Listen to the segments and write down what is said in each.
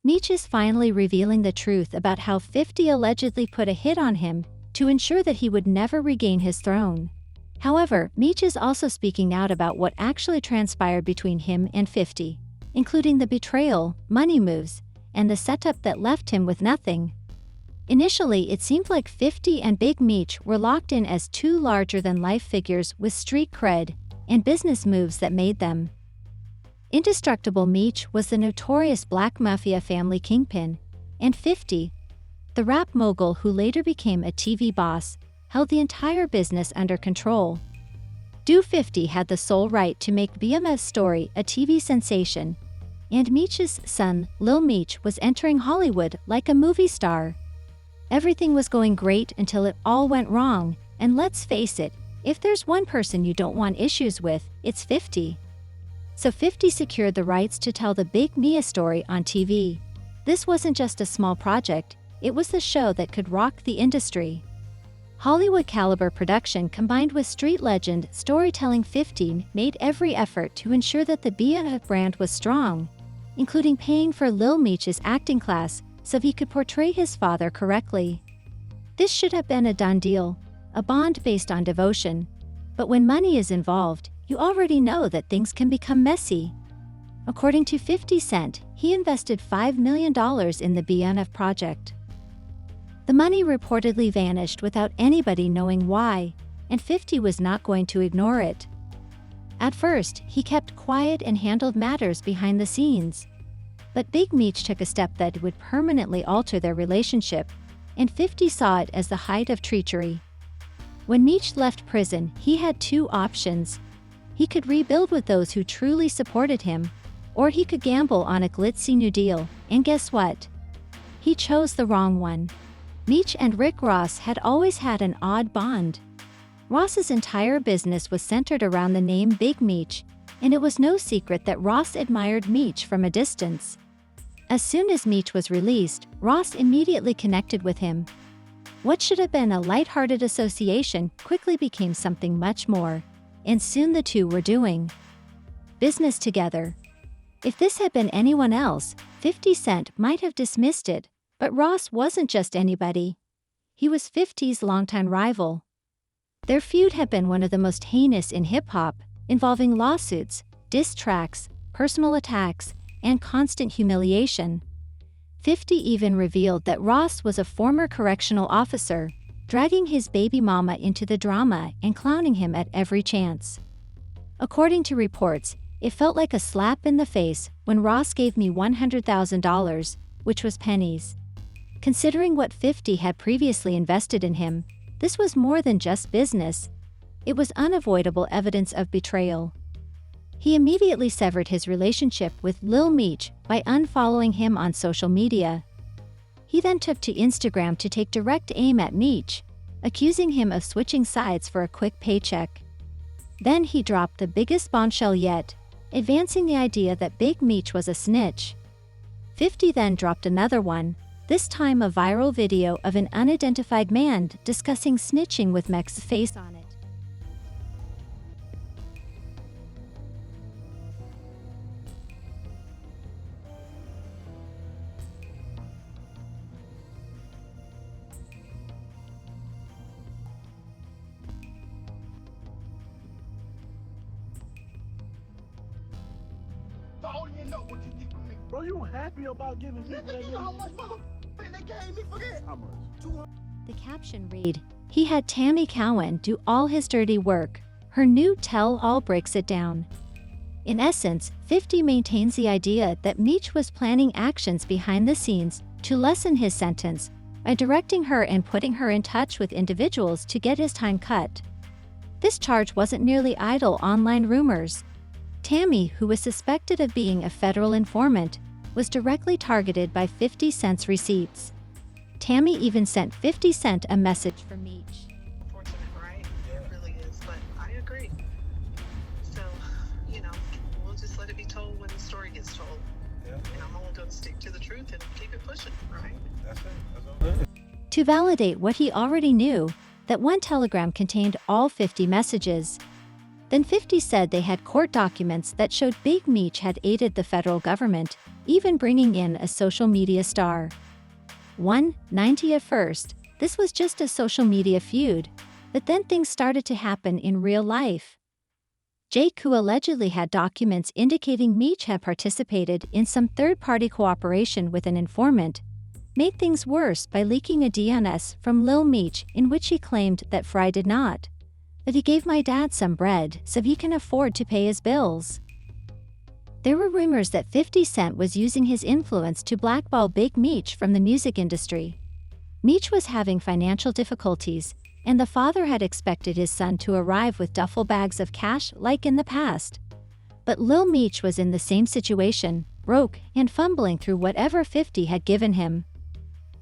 Meech is finally revealing the truth about how 50 allegedly put a hit on him to ensure that he would never regain his throne. However, Meech is also speaking out about what actually transpired between him and 50, including the betrayal, money moves, and the setup that left him with nothing. Initially, it seemed like 50 and Big Meech were locked in as two larger-than-life figures with street cred and business moves that made them. Indestructible Meech was the notorious Black Mafia family kingpin, and 50, the rap mogul who later became a TV boss, held the entire business under control. 50 had the sole right to make BMF's story a TV sensation, and Meech's son, Lil Meech, was entering Hollywood like a movie star. Everything was going great until it all went wrong, and let's face it, if there's one person you don't want issues with, it's 50. So 50 secured the rights to tell the Big Meech story on TV. This wasn't just a small project, it was the show that could rock the industry. Hollywood-caliber production combined with street legend storytelling. 50 made every effort to ensure that the BMF brand was strong, including paying for Lil Meech's acting class so he could portray his father correctly. This should have been a done deal, a bond based on devotion. But when money is involved, you already know that things can become messy. According to 50 Cent, he invested $5 million in the BMF project. The money reportedly vanished without anybody knowing why, and 50 was not going to ignore it. At first, he kept quiet and handled matters behind the scenes. But Big Meech took a step that would permanently alter their relationship, and 50 saw it as the height of treachery. When Meech left prison, he had two options. He could rebuild with those who truly supported him, or he could gamble on a glitzy new deal, and guess what? He chose the wrong one. Meech and Rick Ross had always had an odd bond. Ross's entire business was centered around the name Big Meech, and it was no secret that Ross admired Meech from a distance. As soon as Meech was released, Ross immediately connected with him. What should have been a lighthearted association quickly became something much more, and soon the two were doing business together. If this had been anyone else, 50 Cent might have dismissed it, but Ross wasn't just anybody. He was 50's longtime rival. Their feud had been one of the most heinous in hip-hop, involving lawsuits, diss tracks, personal attacks, and constant humiliation. 50 even revealed that Ross was a former correctional officer, dragging his baby mama into the drama and clowning him at every chance. According to reports, it felt like a slap in the face when Ross gave me $100,000, which was pennies. Considering what 50 had previously invested in him, this was more than just business. It was unavoidable evidence of betrayal. He immediately severed his relationship with Lil Meech by unfollowing him on social media. He then took to Instagram to take direct aim at Meech, accusing him of switching sides for a quick paycheck. Then he dropped the biggest bombshell yet, advancing the idea that Big Meech was a snitch. 50 then dropped another one, this time a viral video of an unidentified man discussing snitching with Mech's face on it. I don't even know what you did for me. Bro, you happy about giving people Nigga, that you know how money? much motherfucking they gave me for that? How much? 200. The caption read, "He had Tammy Cowan do all his dirty work. Her new tell-all breaks it down." In essence, 50 maintains the idea that Meech was planning actions behind the scenes to lessen his sentence by directing her and putting her in touch with individuals to get his time cut. This charge wasn't merely idle online rumors. Tammy, who was suspected of being a federal informant, was directly targeted by 50 Cent's receipts. Tammy even sent 50 Cent a message for Meech. Unfortunate, right? It really is, but I agree. So, we'll just let it be told when the story gets told. Yeah. And I'm only going to stick to the truth and keep it pushing, right? That's it. That's all it is. To validate what he already knew, that one telegram contained all 50 messages. Then 50 said they had court documents that showed Big Meech had aided the federal government, even bringing in a social media star. 190 at first, this was just a social media feud, but then things started to happen in real life. Jake, who allegedly had documents indicating Meech had participated in some third-party cooperation with an informant, made things worse by leaking a DNS from Lil Meech in which he claimed that Fry did not. That he gave my dad some bread so he can afford to pay his bills. There were rumors that 50 Cent was using his influence to blackball Big Meech from the music industry. Meech was having financial difficulties, and the father had expected his son to arrive with duffel bags of cash like in the past. But Lil Meech was in the same situation, broke and fumbling through whatever 50 had given him.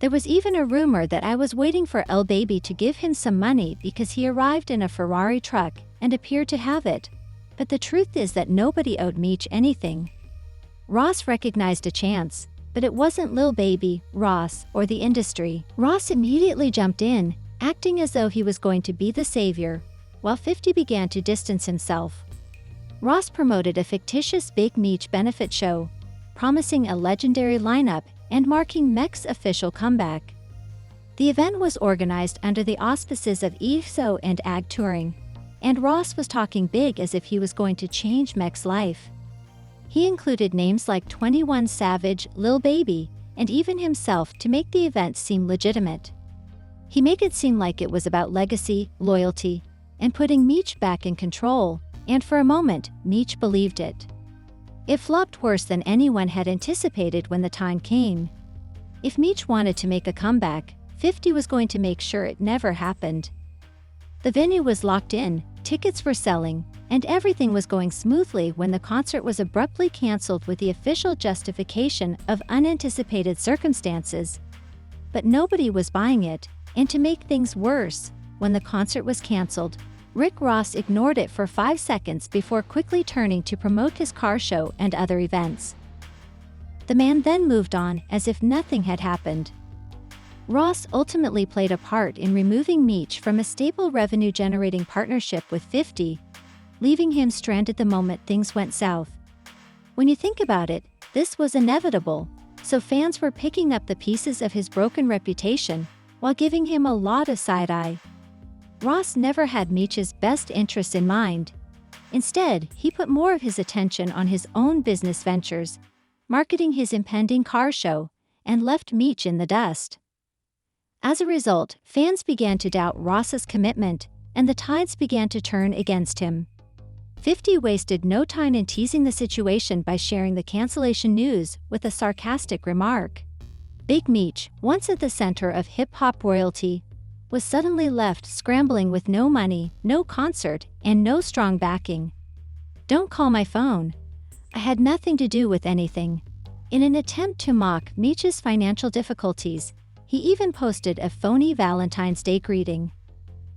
There was even a rumor that I was waiting for L Baby to give him some money because he arrived in a Ferrari truck and appeared to have it. But the truth is that nobody owed Meech anything. Ross recognized a chance, but it wasn't Lil Baby, Ross, or the industry. Ross immediately jumped in, acting as though he was going to be the savior, while 50 began to distance himself. Ross promoted a fictitious Big Meech benefit show, promising a legendary lineup and marking Mech's official comeback. The event was organized under the auspices of EXO and AG Touring, and Ross was talking big as if he was going to change Mech's life. He included names like 21 Savage, Lil Baby, and even himself to make the event seem legitimate. He made it seem like it was about legacy, loyalty, and putting Meech back in control, and for a moment, Meech believed it. It flopped worse than anyone had anticipated when the time came. If Meech wanted to make a comeback, 50 was going to make sure it never happened. The venue was locked in, tickets were selling, and everything was going smoothly when the concert was abruptly canceled with the official justification of unanticipated circumstances. But nobody was buying it, and to make things worse, when the concert was canceled, Rick Ross ignored it for 5 seconds before quickly turning to promote his car show and other events. The man then moved on as if nothing had happened. Ross ultimately played a part in removing Meech from a stable revenue-generating partnership with 50, leaving him stranded the moment things went south. When you think about it, this was inevitable, so fans were picking up the pieces of his broken reputation while giving him a lot of side-eye. Ross never had Meech's best interests in mind. Instead, he put more of his attention on his own business ventures, marketing his impending car show, and left Meech in the dust. As a result, fans began to doubt Ross's commitment, and the tides began to turn against him. 50 wasted no time in teasing the situation by sharing the cancellation news with a sarcastic remark. Big Meech, once at the center of hip-hop royalty, was suddenly left scrambling with no money, no concert, and no strong backing. "Don't call my phone. I had nothing to do with anything." In an attempt to mock Meech's financial difficulties, he even posted a phony Valentine's Day greeting.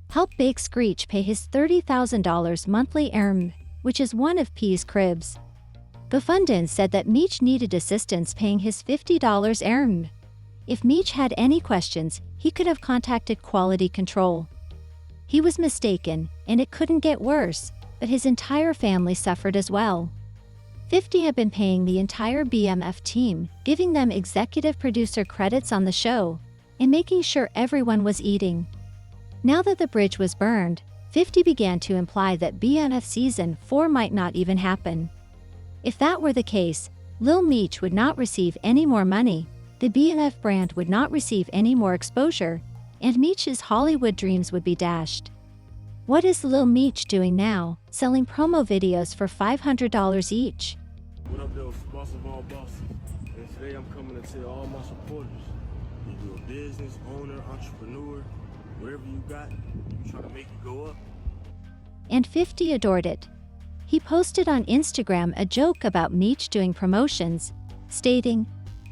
Help Big Screech pay his $30,000 monthly ERM, which is one of P's cribs. Bufundin said that Meech needed assistance paying his $50 ERM. If Meech had any questions, he could have contacted quality control. He was mistaken, and it couldn't get worse, but his entire family suffered as well. 50 had been paying the entire BMF team, giving them executive producer credits on the show, and making sure everyone was eating. Now that the bridge was burned, 50 began to imply that BMF Season 4 might not even happen. If that were the case, Lil Meech would not receive any more money, the BMF brand would not receive any more exposure, and Meech's Hollywood dreams would be dashed. What is Lil Meech doing now, selling promo videos for $500 each? What up, though? Boss of all bosses. And today I'm coming to tell all my supporters, if you're a business owner, entrepreneur, whatever you got, you trying to make it go up. And 50 adored it. He posted on Instagram a joke about Meech doing promotions, stating,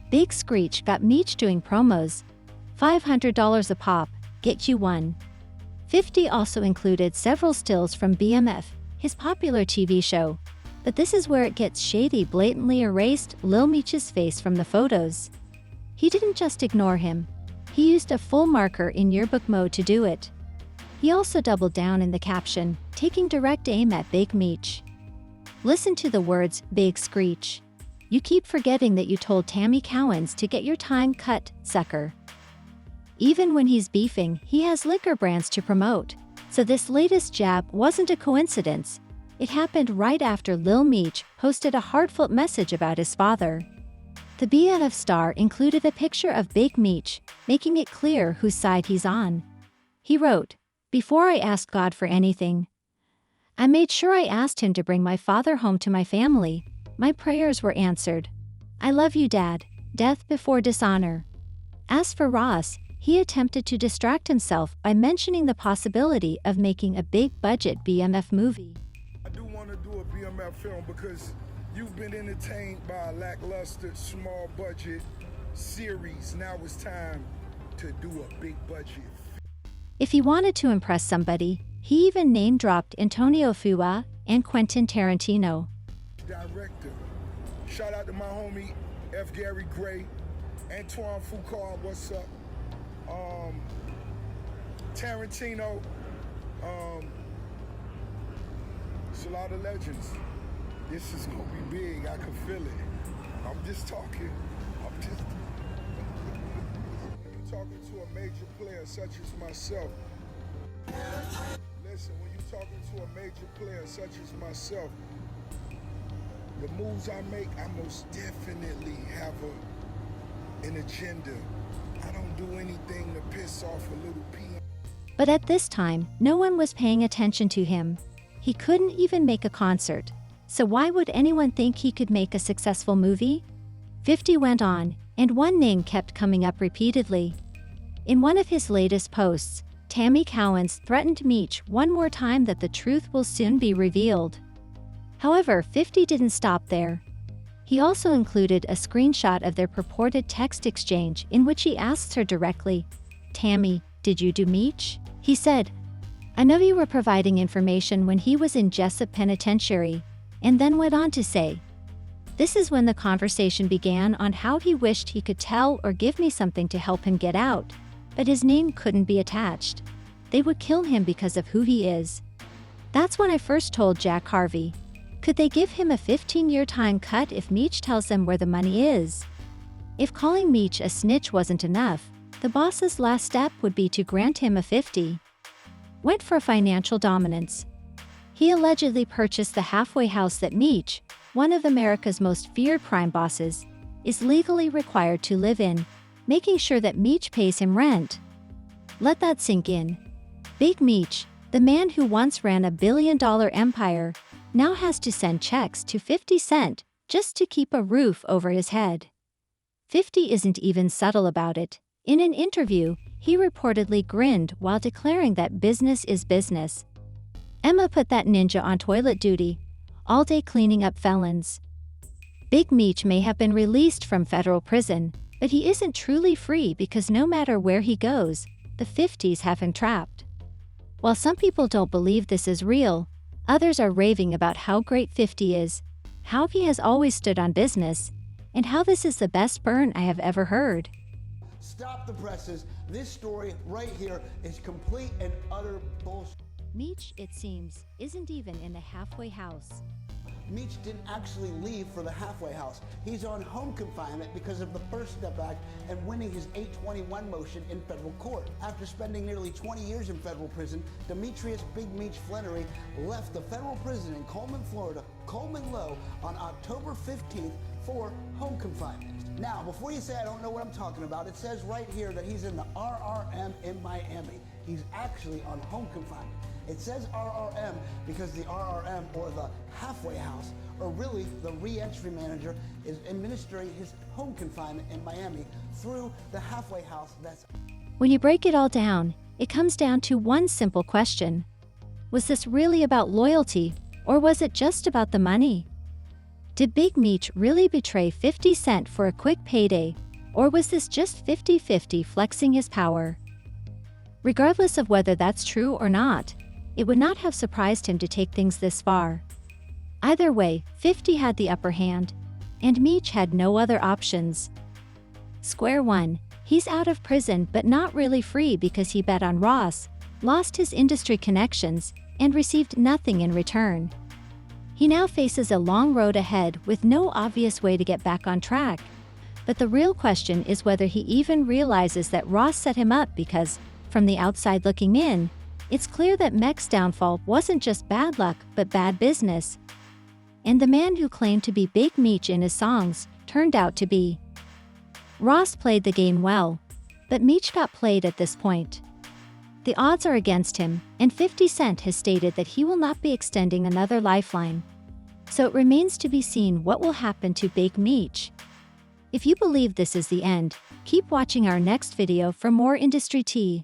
"Big Screech got Meech doing promos. $500 a pop, get you one." 50 also included several stills from BMF, his popular TV show, but this is where it gets shady. Blatantly erased Lil Meech's face from the photos. He didn't just ignore him. He used a full marker in yearbook mode to do it. He also doubled down in the caption, taking direct aim at Big Meech. Listen to the words, Big Screech. You keep forgetting that you told Tammy Cowens to get your time cut, sucker. Even when he's beefing, he has liquor brands to promote. So this latest jab wasn't a coincidence. It happened right after Lil Meech posted a heartfelt message about his father. The BFF star included a picture of Big Meech, making it clear whose side he's on. He wrote, "Before I asked God for anything, I made sure I asked him to bring my father home to my family. My prayers were answered. I love you, Dad. Death before dishonor." As for Ross, he attempted to distract himself by mentioning the possibility of making a big-budget BMF movie. I do want to do a BMF film because you've been entertained by a lackluster, small-budget series. Now it's time to do a big-budget. If he wanted to impress somebody, he even name-dropped Antonio Fuqua and Quentin Tarantino. Director. Shout out to my homie F. Gary Gray, Antoine Fuqua, what's up? Tarantino, it's a lot of legends. This is gonna be big, I can feel it. I'm just talking, When you're talking to a major player such as myself, listen, when you're talking to a major player such as myself, the moves I make, I most definitely have an agenda. I don't do anything to piss off a little pea. But at this time, no one was paying attention to him. He couldn't even make a concert. So why would anyone think he could make a successful movie? 50 went on, and one name kept coming up repeatedly. In one of his latest posts, Tammy Cowens threatened Meech one more time that the truth will soon be revealed. However, 50 didn't stop there. He also included a screenshot of their purported text exchange in which he asks her directly, "Tammy, did you do Meech?" He said, "I know you were providing information when he was in Jessup Penitentiary," and then went on to say, "This is when the conversation began on how he wished he could tell or give me something to help him get out, but his name couldn't be attached. They would kill him because of who he is. That's when I first told Jack Harvey. Could they give him a 15-year time cut if Meech tells them where the money is?" If calling Meech a snitch wasn't enough, the boss's last step would be to grant him a 50. Went for financial dominance. He allegedly purchased the halfway house that Meech, one of America's most feared crime bosses, is legally required to live in, making sure that Meech pays him rent. Let that sink in. Big Meech, the man who once ran a billion-dollar empire, now has to send checks to 50 Cent just to keep a roof over his head. 50 isn't even subtle about it. In an interview, he reportedly grinned while declaring that business is business. Emma put that ninja on toilet duty, all day cleaning up felons. Big Meech may have been released from federal prison, but he isn't truly free because no matter where he goes, the 50s have him trapped. While some people don't believe this is real, others are raving about how great 50 is, how he has always stood on business, and how this is the best burn I have ever heard. Stop the presses. This story right here is complete and utter bullshit. Meech, it seems, isn't even in the halfway house. Meech didn't actually leave for the halfway house. He's on home confinement because of the First Step Act and winning his 821 motion in federal court. After spending nearly 20 years in federal prison, Demetrius Big Meech Flannery left the federal prison in Coleman, Florida, Coleman Low, on October 15th for home confinement. Now, before you say I don't know what I'm talking about, it says right here that he's in the RRM in Miami. He's actually on home confinement. It says RRM because the RRM, or the halfway house, or really the re-entry manager, is administering his home confinement in Miami through the halfway house. When you break it all down, it comes down to one simple question. Was this really about loyalty, or was it just about the money? Did Big Meech really betray 50 Cent for a quick payday, or was this just 50-50 flexing his power? Regardless of whether that's true or not, it would not have surprised him to take things this far. Either way, 50 had the upper hand, and Meech had no other options. Square one, he's out of prison but not really free because he bet on Ross, lost his industry connections, and received nothing in return. He now faces a long road ahead with no obvious way to get back on track. But the real question is whether he even realizes that Ross set him up because, from the outside looking in, it's clear that Mech's downfall wasn't just bad luck but bad business. And the man who claimed to be Big Meech in his songs turned out to be. Ross played the game well, but Meech got played at this point. The odds are against him, and 50 Cent has stated that he will not be extending another lifeline. So it remains to be seen what will happen to Big Meech. If you believe this is the end, keep watching our next video for more industry tea.